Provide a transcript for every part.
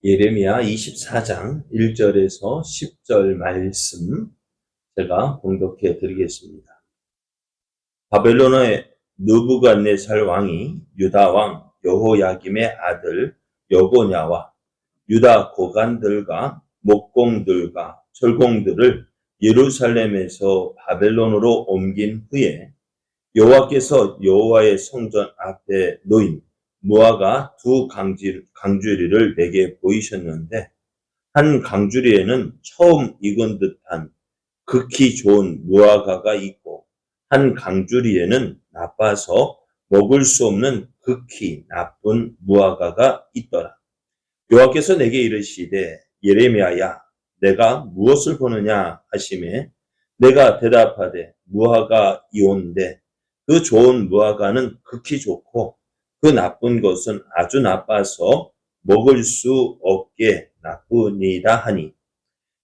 예레미야 24장 1절에서 10절 말씀 제가 봉독해 드리겠습니다. 바벨론의 느부갓네살 왕이 유다 왕 여호야김의 아들 여고냐와 유다 고관들과 목공들과 철공들을 예루살렘에서 바벨론으로 옮긴 후에 여호와께서 여호와의 성전 앞에 놓인 무화과 두 강주리를 내게 보이셨는데 한 강주리에는 처음 익은 듯한 극히 좋은 무화과가 있고 한 강주리에는 나빠서 먹을 수 없는 극히 나쁜 무화과가 있더라. 여호와께서 내게 이르시되 예레미야야 내가 무엇을 보느냐 하시매 내가 대답하되 무화과이온데 그 좋은 무화과는 극히 좋고 그 나쁜 것은 아주 나빠서 먹을 수 없게 나쁘니이다 하니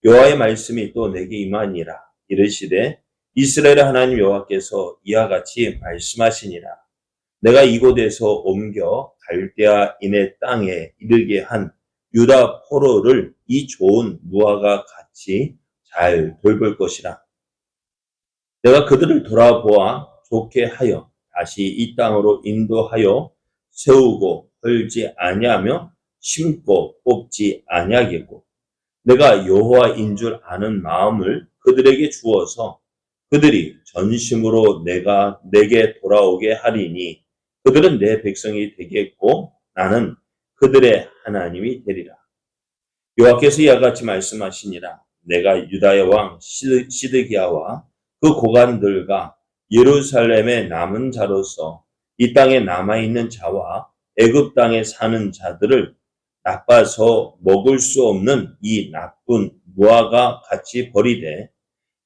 여호와의 말씀이 또 내게 임하니라. 이르시되 이스라엘의 하나님 여호와께서 이와 같이 말씀하시니라. 내가 이곳에서 옮겨 갈대아인의 땅에 이르게 한 유다 포로를 이 좋은 무화과 같이 잘 돌볼 것이라. 내가 그들을 돌아보아 좋게 하여 다시 이 땅으로 인도하여 세우고 헐지 아니하며 심고 뽑지 아니하겠고 내가 여호와인 줄 아는 마음을 그들에게 주어서 그들이 전심으로 내게 돌아오게 하리니 그들은 내 백성이 되겠고 나는 그들의 하나님이 되리라. 여호와께서 이와 같이 말씀하시니라. 내가 유다의 왕 시드기야와 그 고관들과 예루살렘의 남은 자로서 이 땅에 남아있는 자와 애굽 땅에 사는 자들을 나빠서 먹을 수 없는 이 나쁜 무화과 같이 버리되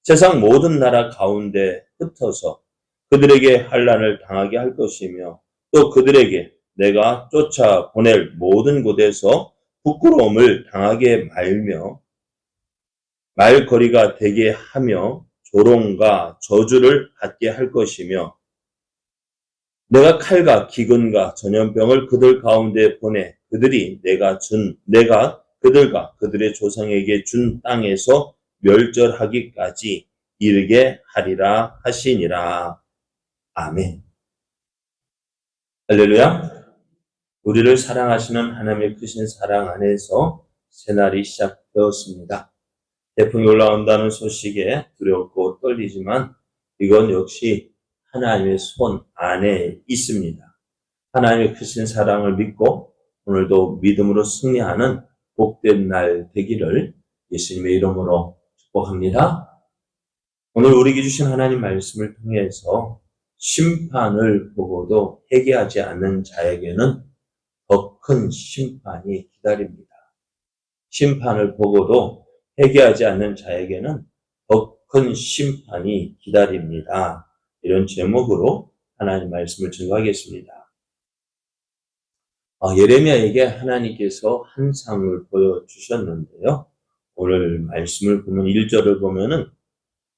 세상 모든 나라 가운데 흩어서 그들에게 환난을 당하게 할 것이며 또 그들에게 내가 쫓아 보낼 모든 곳에서 부끄러움을 당하게 말며 말거리가 되게 하며 조롱과 저주를 받게 할 것이며 내가 칼과 기근과 전염병을 그들 가운데 보내 그들이 내가 그들과 그들의 조상에게 준 땅에서 멸절하기까지 이르게 하리라 하시니라. 아멘. 할렐루야. 우리를 사랑하시는 하나님의 크신 사랑 안에서 새날이 시작되었습니다. 태풍이 올라온다는 소식에 두렵고 떨리지만 이건 역시 하나님의 손 안에 있습니다. 하나님의 크신 사랑을 믿고 오늘도 믿음으로 승리하는 복된 날 되기를 예수님의 이름으로 축복합니다. 오늘 우리에게 주신 하나님 말씀을 통해서 심판을 보고도 회개하지 않는 자에게는 더 큰 심판이 기다립니다. 심판을 보고도 회개하지 않는 자에게는 더 큰 심판이 기다립니다. 이런 제목으로 하나님 말씀을 증거하겠습니다. 예레미야에게 하나님께서 한 상을 보여주셨는데요. 오늘 말씀을 보면 1절을 보면은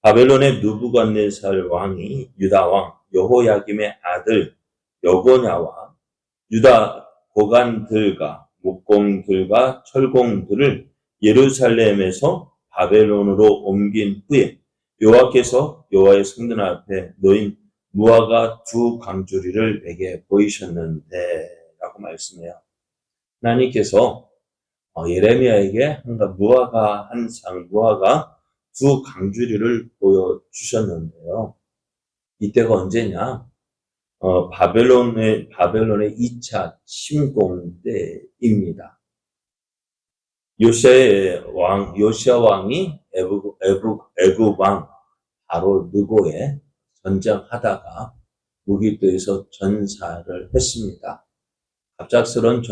바벨론의 느부갓네살 왕이 유다 왕 여호야김의 아들 여고냐와 유다 고관들과 목공들과 철공들을 예루살렘에서 바벨론으로 옮긴 후에 여호와께서 여호와의 성전 앞에 놓인 무화과 두 강주리를 내게 보이셨는데 라고 말씀해요. 하나님께서 예레미야에게 무화과 두 강주리를 보여주셨는데요. 이때가 언제냐? 바벨론의 2차 침공 때입니다. 요시야 왕이 애굽 왕 바로 느고에 전쟁하다가 무기토에서 전사를 했습니다. 갑작스런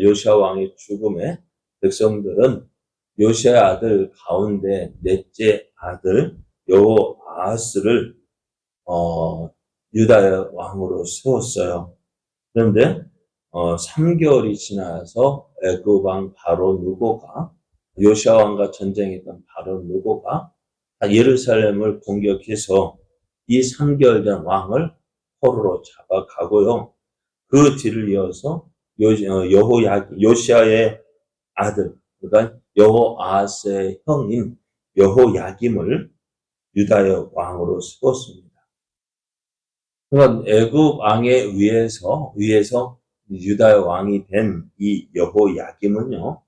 요시야 왕의 죽음에 백성들은 요시야의 아들 가운데 넷째 아들 여호아하스를 유다의 왕으로 세웠어요. 그런데 3개월이 지나서 애굽 왕 바로 느고가 요시야 왕과 전쟁했던 바로 느고가 예루살렘을 공격해서 이 3개월 된 왕을 포로로 잡아가고요. 그 뒤를 이어서 요시야의 아들, 그러니까 여호아스의 형인 여호야김을 유다의 왕으로 세웠습니다. 그러니까 애굽 왕에 의해서 유다의 왕이 된 이 여호야김은요,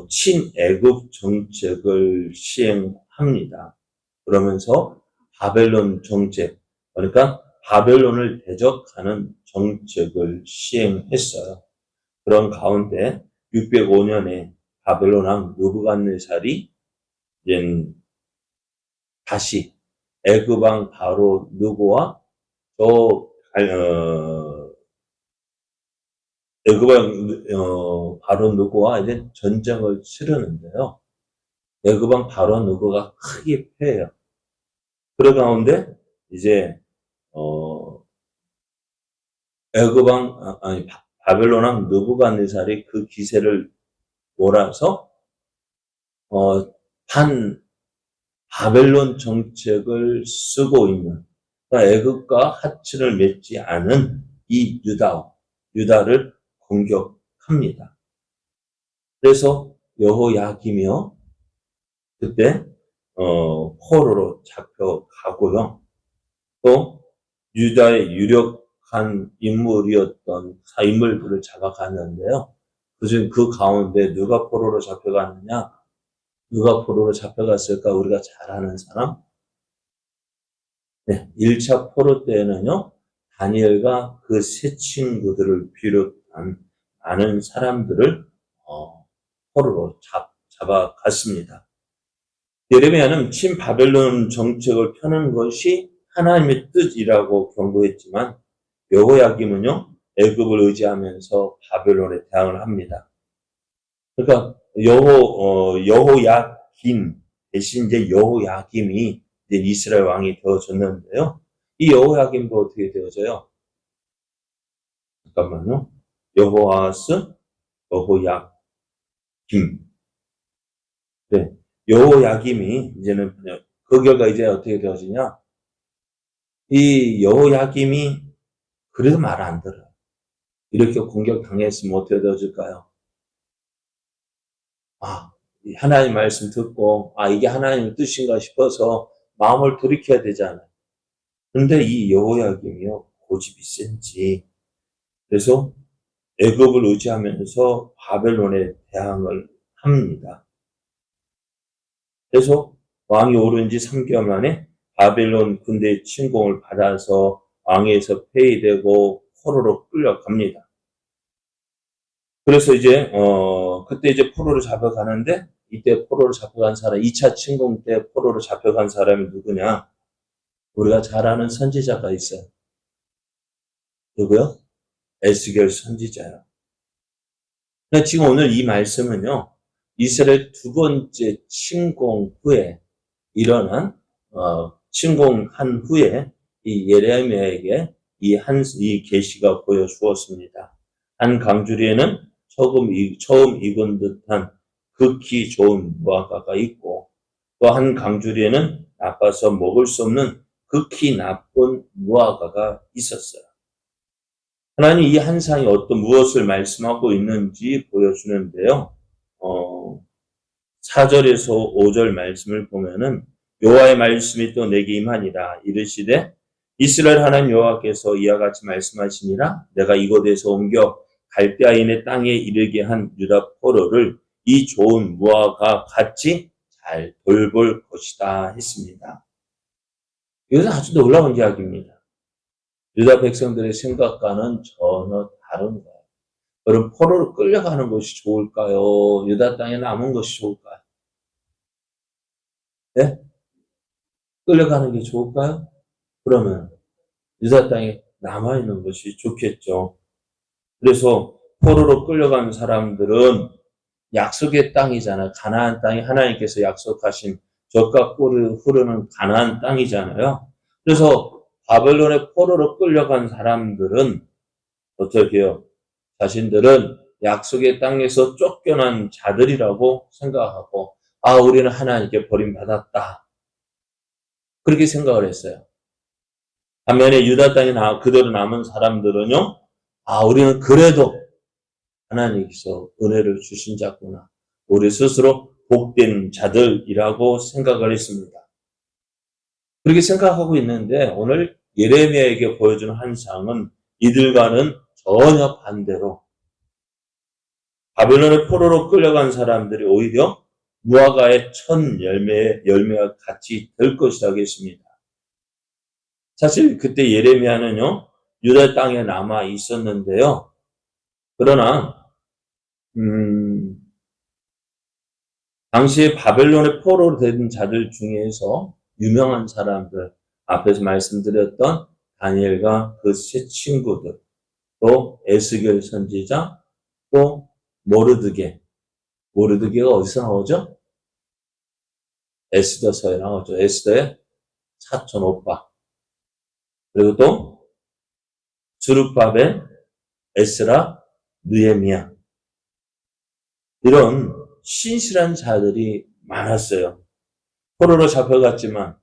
친애굽 정책을 시행합니다. 그러면서 바벨론 정책, 그러니까 바벨론을 대적하는 정책을 시행했어요. 그런 가운데 605년에 바벨론 왕 느부갓네살이 다시 애굽 왕 바로 느고와 애굽 왕 바로 느고와 이제 전쟁을 치르는데요. 애굽 왕 바로 느고가 크게 패해요. 그런 가운데 이제 애굽 왕 바벨론 왕 느부갓네살이 그 기세를 몰아서 반 바벨론 정책을 쓰고 있는, 그러니까 애굽과 합친을 맺지 않은 이 유다를 공격합니다. 그래서 여호야김이요, 그때 포로로 잡혀가고요. 또 유다의 유력한 인물들을 잡아갔는데요. 그 가운데 누가 포로로 잡혀갔느냐? 누가 포로로 잡혀갔을까? 우리가 잘 아는 사람? 네, 1차 포로 때는요, 다니엘과 그 세 친구들을 비롯한 많은 사람들을 포로로 잡아갔습니다. 예레미야는 친바벨론 정책을 펴는 것이 하나님의 뜻이라고 경고했지만 여호야김은요, 애굽을 의지하면서 바벨론에 대항을 합니다. 그러니까 여호야김 대신 이제 여호야김이 이제 이스라엘 왕이 되어졌는데요. 이 여호야김도 어떻게 되어져요? 잠깐만요. 여호아스, 여호야김. 네. 여호야김이 이제는 그 결과 이제 어떻게 되어지냐? 이 여호야김이 그래도 말 안 들어요. 이렇게 공격당했으면 어떻게 되어질까요? 하나님 말씀 듣고, 이게 하나님의 뜻인가 싶어서 마음을 돌이켜야 되잖아요. 근데 이 여호야김이요, 고집이 센지, 그래서 애굽을 의지하면서 바벨론에 대항을 합니다. 그래서 왕이 오른 지 3개월 만에 바벨론 군대의 침공을 받아서 왕위에서 폐위되고 포로로 끌려갑니다. 그래서 이제 그때 이제 포로로 잡혀가는데, 이때 포로로 잡혀간 사람, 2차 침공 때 포로로 잡혀간 사람이 누구냐? 우리가 잘 아는 선지자가 있어요. 누구요? 에스겔 선지자요. 근데 지금 오늘 이 말씀은요, 이스라엘 두 번째 침공 후에 일어난 침공한 후에 이 예레미야에게 이 계시가 보여주었습니다. 한 강주리에는 처음 익은 듯한 극히 좋은 무화과가 있고, 또 한 강주리에는 나빠서 먹을 수 없는 극히 나쁜 무화과가 있었어요. 하나님 이 한 상이 무엇을 말씀하고 있는지 보여주는데요. 4절에서 5절 말씀을 보면은 여호와의 말씀이 또 내게 임하니라. 이르시되 이스라엘 하나님 여호와께서 이와 같이 말씀하시니라. 내가 이곳에서 옮겨 갈대아인의 땅에 이르게 한 유다 포로를 이 좋은 무화과 같이 잘 돌볼 것이다 했습니다. 이것은 아주 놀라운 이야기입니다. 유다 백성들의 생각과는 전혀 다른 거예요. 여러분, 포로로 끌려가는 것이 좋을까요? 유다 땅에 남은 것이 좋을까요? 네? 끌려가는 게 좋을까요? 그러면 유다 땅에 남아있는 것이 좋겠죠. 그래서 포로로 끌려간 사람들은 약속의 땅이잖아요. 가나안 땅이 하나님께서 약속하신 젖과 꿀이 흐르는 가나안 땅이잖아요. 그래서 바벨론의 포로로 끌려간 사람들은 어떻게 해요? 자신들은 약속의 땅에서 쫓겨난 자들이라고 생각하고, 우리는 하나님께 버림받았다. 그렇게 생각을 했어요. 반면에 유다 땅에 그대로 남은 사람들은요, 우리는 그래도 하나님께서 은혜를 주신 자구나. 우리 스스로 복된 자들이라고 생각을 했습니다. 그렇게 생각하고 있는데 오늘 예레미야에게 보여주는 한 장은 이들과는 전혀 반대로 바벨론의 포로로 끌려간 사람들이 오히려 무화과의 첫 열매와 같이 될 것이라고 했습니다. 사실 그때 예레미야는요, 유다 땅에 남아 있었는데요. 그러나 당시에 바벨론의 포로로 된 자들 중에서 유명한 사람들, 앞에서 말씀드렸던 다니엘과 그 세 친구들, 또 에스겔 선지자, 또 모르드게가 어디서 나오죠? 에스더서에 나오죠. 에스더의 사촌 오빠. 그리고 또 스룹바벨, 에스라, 느헤미야. 이런 신실한 자들이 많았어요. 포로로 잡혀갔지만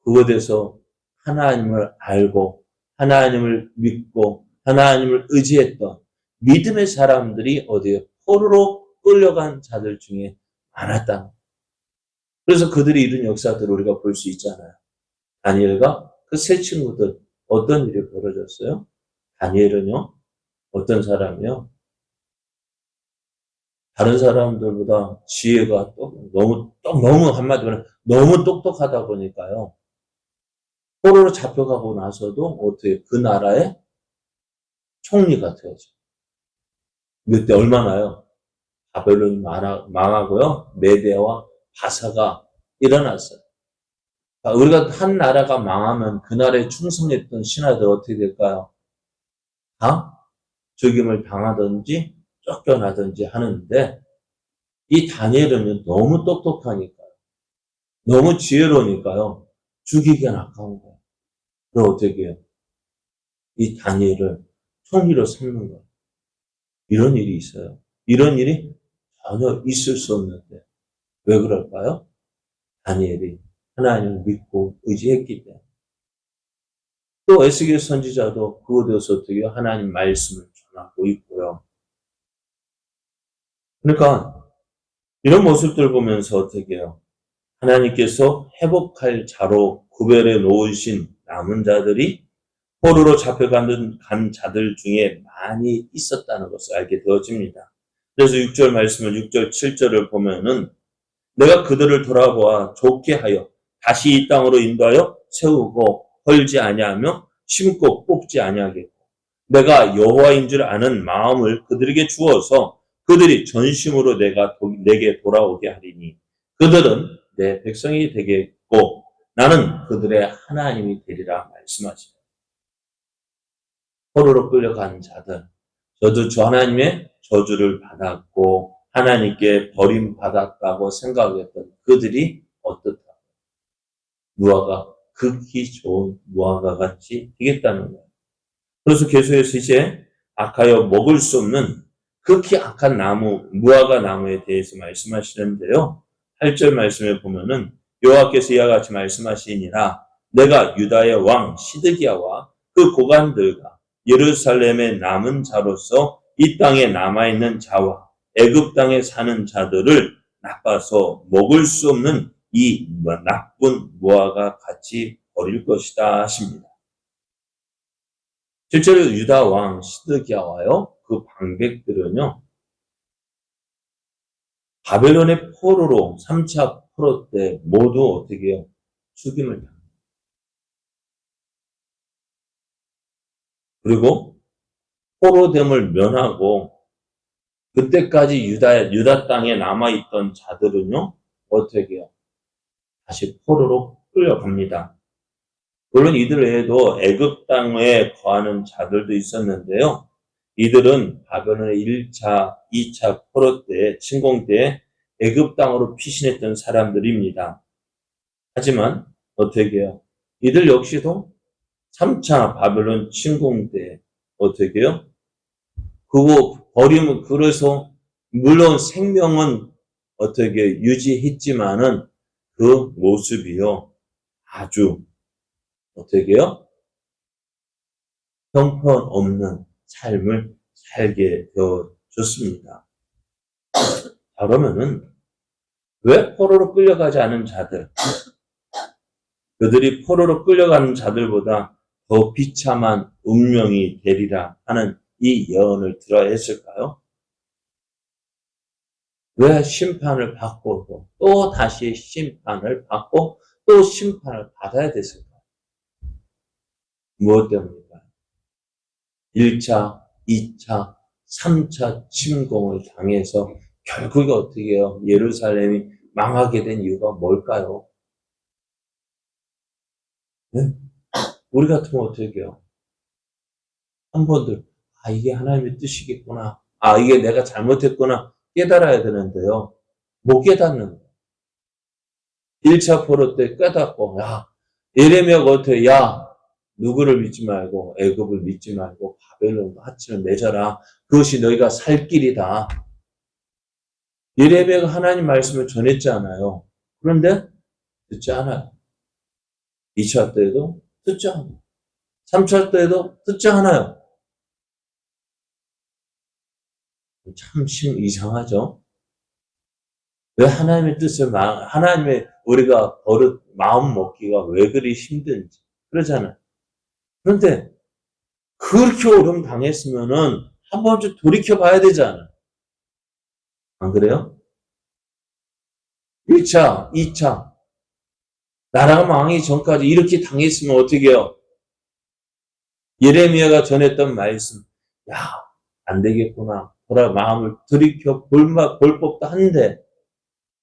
그곳에서 하나님을 알고 하나님을 믿고 하나님을 의지했던 믿음의 사람들이 어디에 포로로 끌려간 자들 중에 많았다. 그래서 그들이 이룬 역사들을 우리가 볼 수 있잖아요. 다니엘과 그 세 친구들 어떤 일이 벌어졌어요? 다니엘은요, 어떤 사람이요? 다른 사람들보다 지혜가 너무 한마디로 너무 똑똑하다 보니까요. 포로로 잡혀가고 나서도 어떻게 그 나라의 총리가 되어져. 그때 얼마나요? 바벨론이 망하고요. 메대와 바사가 일어났어요. 우리가 한 나라가 망하면 그 나라에 충성했던 신하들 어떻게 될까요? 다 죽임을 당하든지 쫓겨나든지 하는데 이 다니엘은 너무 똑똑하니까요. 너무 지혜로우니까요. 죽이기엔 아까운 거예요. 그럼 어떻게 해요? 이 다니엘을 총리로 삼는 거예요. 이런 일이 있어요. 이런 일이 전혀 있을 수 없는데 왜 그럴까요? 다니엘이 하나님을 믿고 의지했기 때문에. 또 에스겔 선지자도 그곳에서 어떻게 하나님 말씀을 전하고 있고요. 그러니까 이런 모습들 보면서 어떻게 해요? 하나님께서 회복할 자로 구별해 놓으신 남은 자들이 포로로 잡혀간 자들 중에 많이 있었다는 것을 알게 되어집니다. 그래서 6절 말씀을 6절 7절을 보면은 내가 그들을 돌아보아 좋게 하여 다시 이 땅으로 인도하여 세우고 헐지 아니하며 심고 뽑지 아니하겠고 내가 여호와인 줄 아는 마음을 그들에게 주어서 그들이 전심으로 내게 돌아오게 하리니 그들은 내 백성이 되겠고 나는 그들의 하나님이 되리라 말씀하시다. 포로로 끌려간 자들, 저도 저 하나님의 저주를 받았고 하나님께 버림받았다고 생각했던 그들이 어떻다? 무화과, 극히 좋은 무화과 같이 되겠다는 거예요. 그래서 계속해서 이제 악하여 먹을 수 없는 극히 악한 나무, 무화과 나무에 대해서 말씀하시는데요. 8절 말씀에 보면은 여호와께서 이와 같이 말씀하시니라 내가 유다의 왕 시드기야와 그 고관들과 예루살렘의 남은 자로서 이 땅에 남아있는 자와 애굽 땅에 사는 자들을 나빠서 먹을 수 없는 이 나쁜 무화과 같이 버릴 것이다 하십니다. 실제로 유다 왕 시드기야와요 그 방백들은요 바벨론의 포로로 3차 포로 때 모두 어떻게 해요? 죽임을 당합니다. 그리고 포로됨을 면하고 그때까지 유다 땅에 남아있던 자들은요 어떻게 해요? 다시 포로로 끌려갑니다. 물론 이들 외에도 애굽 땅에 거하는 자들도 있었는데요. 이들은 바벨론의 1차, 2차 포로 때, 침공 때 애굽 땅으로 피신했던 사람들입니다. 하지만 어떻게 해요? 이들 역시도 3차 바벨론 침공 때 어떻게 해요? 그거 버리면 그래서 물론 생명은 어떻게 유지했지만은 그 모습이요. 아주 어떻게 해요? 형편없는 삶을 살게 되어져 좋습니다. 자, 그러면은 왜 포로로 끌려가지 않은 자들, 그들이 포로로 끌려가는 자들보다 더 비참한 운명이 되리라 하는 이 예언을 들어야 했을까요? 왜 심판을 받고도 또 다시 심판을 받고 또 심판을 받아야 됐을까요? 무엇 때문일까요? 1차, 2차, 3차 침공을 당해서 결국에 어떻게 해요? 예루살렘이 망하게 된 이유가 뭘까요? 네? 우리 같으면 어떻게 해요? 한 번들, 이게 하나님의 뜻이겠구나. 이게 내가 잘못했구나. 깨달아야 되는데요. 못 깨닫는 거예요. 1차 포로 때 깨닫고, 예레미야가 어떻게, 누구를 믿지 말고, 애굽을 믿지 말고, 바벨론과 하층을 맺어라. 그것이 너희가 살 길이다. 예레미야가 하나님 말씀을 전했잖아요. 그런데 듣지 않아요. 2차 때에도 듣지 않아요. 3차 때에도 듣지 않아요. 참 이상하죠? 왜 하나님의 뜻을, 하나님의 우리가 버릇, 마음 먹기가 왜 그리 힘든지. 그러잖아요. 그런데 그렇게 오름 당했으면은 한 번쯤 돌이켜 봐야 되잖아요. 안 그래요? 1차, 2차. 나라가 망하기 전까지 이렇게 당했으면 어떻게 해요? 예레미야가 전했던 말씀. 안 되겠구나. 돌아 마음을 돌이켜 볼 법도 한데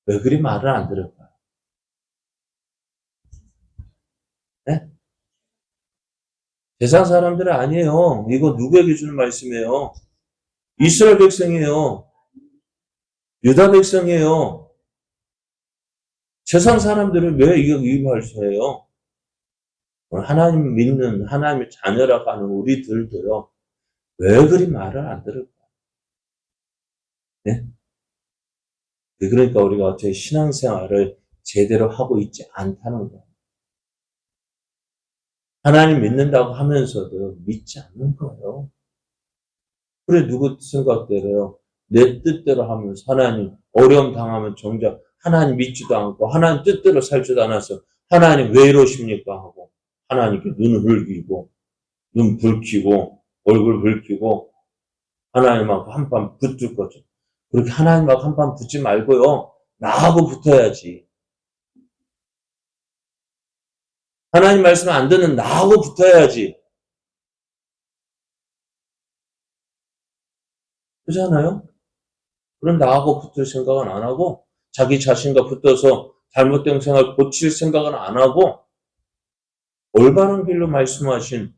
왜 그리 말을 안 들을까요? 네? 세상 사람들은 아니에요. 이거 누구에게 주는 말씀이에요? 이스라엘 백성이에요. 유다 백성이에요. 세상 사람들은 왜 이거 위임할 수해요? 하나님 믿는 하나님의 자녀라고 하는 우리들도요. 왜 그리 말을 안 들을까? 네? 그러니까 우리가 어떻게 신앙생활을 제대로 하고 있지 않다는 거예요. 하나님 믿는다고 하면서도 믿지 않는 거예요. 그래, 누구 생각대로요? 내 뜻대로 하면서 하나님 어려움 당하면 정작 하나님 믿지도 않고 하나님 뜻대로 살지도 않아서 하나님 왜 이러십니까? 하고 하나님께 눈을 흘기고 눈 붉히고 얼굴 붉히고 하나님하고 한판 붙을 거죠. 그렇게 하나님하고 한판 붙지 말고요. 나하고 붙어야지. 하나님 말씀 안 듣는 나하고 붙어야지. 그렇잖아요? 그런 나하고 붙을 생각은 안 하고 자기 자신과 붙어서 잘못된 생각을 고칠 생각은 안 하고 올바른 길로 말씀하신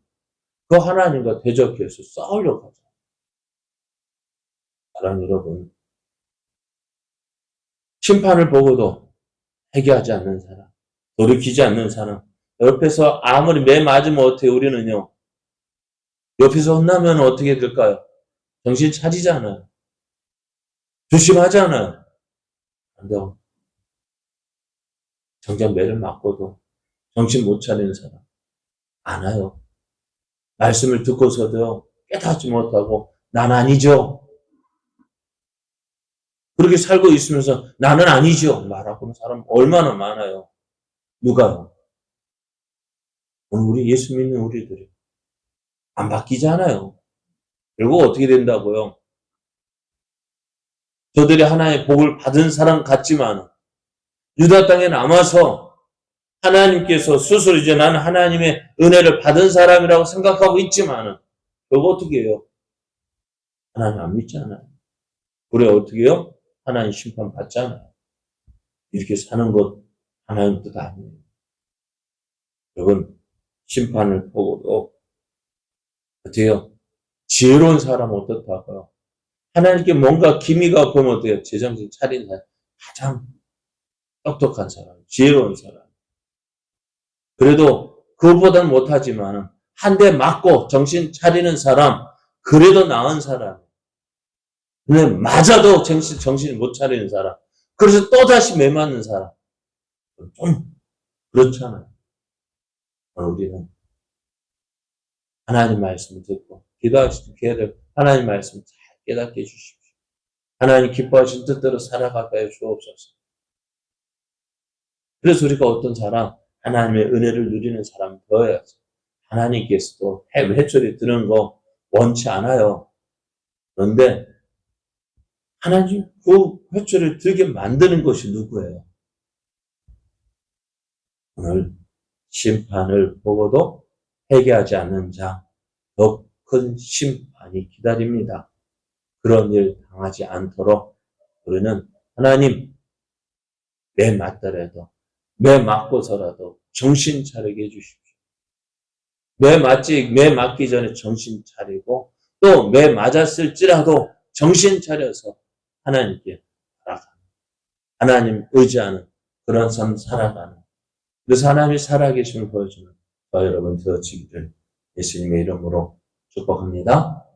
그 하나님과 대적해서 싸우려고 하죠. 사랑하는 여러분, 심판을 보고도 회개하지 않는 사람, 돌이키지 않는 사람, 옆에서 아무리 매 맞으면 어떻게 우리는요. 옆에서 혼나면 어떻게 될까요? 정신 차리잖아요. 조심하잖아요. 근데 정작 매를 맞고도 정신 못 차리는 사람 많아요. 말씀을 듣고서도요. 깨닫지 못하고 난 아니죠. 그렇게 살고 있으면서 나는 아니죠. 말하고 있는 사람 얼마나 많아요. 누가요? 오늘 우리 예수 믿는 우리들이 안 바뀌잖아요. 결국 어떻게 된다고요? 저들이 하나님의 복을 받은 사람 같지만 유다 땅에 남아서 하나님께서 스스로 이제 나는 하나님의 은혜를 받은 사람이라고 생각하고 있지만 결국 어떻게 해요? 하나님 안 믿잖아요. 그래 어떻게 해요? 하나님 심판 받잖아요. 이렇게 사는 것 하나님 뜻 아니에요. 여러분 심판을 보고도 어떻게 해요? 지혜로운 사람은 어떻다고요? 하나님께 뭔가 기미가 보면 어때요? 제정신 차린 사람. 가장 똑똑한 사람, 지혜로운 사람. 그래도 그것보다는 못하지만 한 대 맞고 정신 차리는 사람, 그래도 나은 사람. 근데 맞아도 정신 못 차리는 사람. 그래서 또다시 매 맞는 사람. 좀 그렇잖아요. 우리는 하나님 말씀을 듣고 기도하시는 기회를 하나님 말씀 잘 깨닫게 해주십시오. 하나님 기뻐하신 뜻대로 살아가게 해 주옵소서. 그래서 우리가 어떤 사람, 하나님의 은혜를 누리는 사람이 되어야죠. 하나님께서도 회초리 드는 거 원치 않아요. 그런데 하나님 그 회초리를 들게 만드는 것이 누구예요? 오늘 심판을 보고도 회개하지 않는 자, 더 큰 심판이 기다립니다. 그런 일 당하지 않도록 우리는 하나님 매 맞더라도 매 맞고서라도 정신 차리게 해주십시오. 매 맞기 전에 정신 차리고 또 매 맞았을지라도 정신 차려서 하나님께 살아가는, 하나님 의지하는 그런 삶 살아가는, 그래서 하나님이 살아계심을 보여주는 저와 여러분 되어지기를 예수님의 이름으로 축복합니다.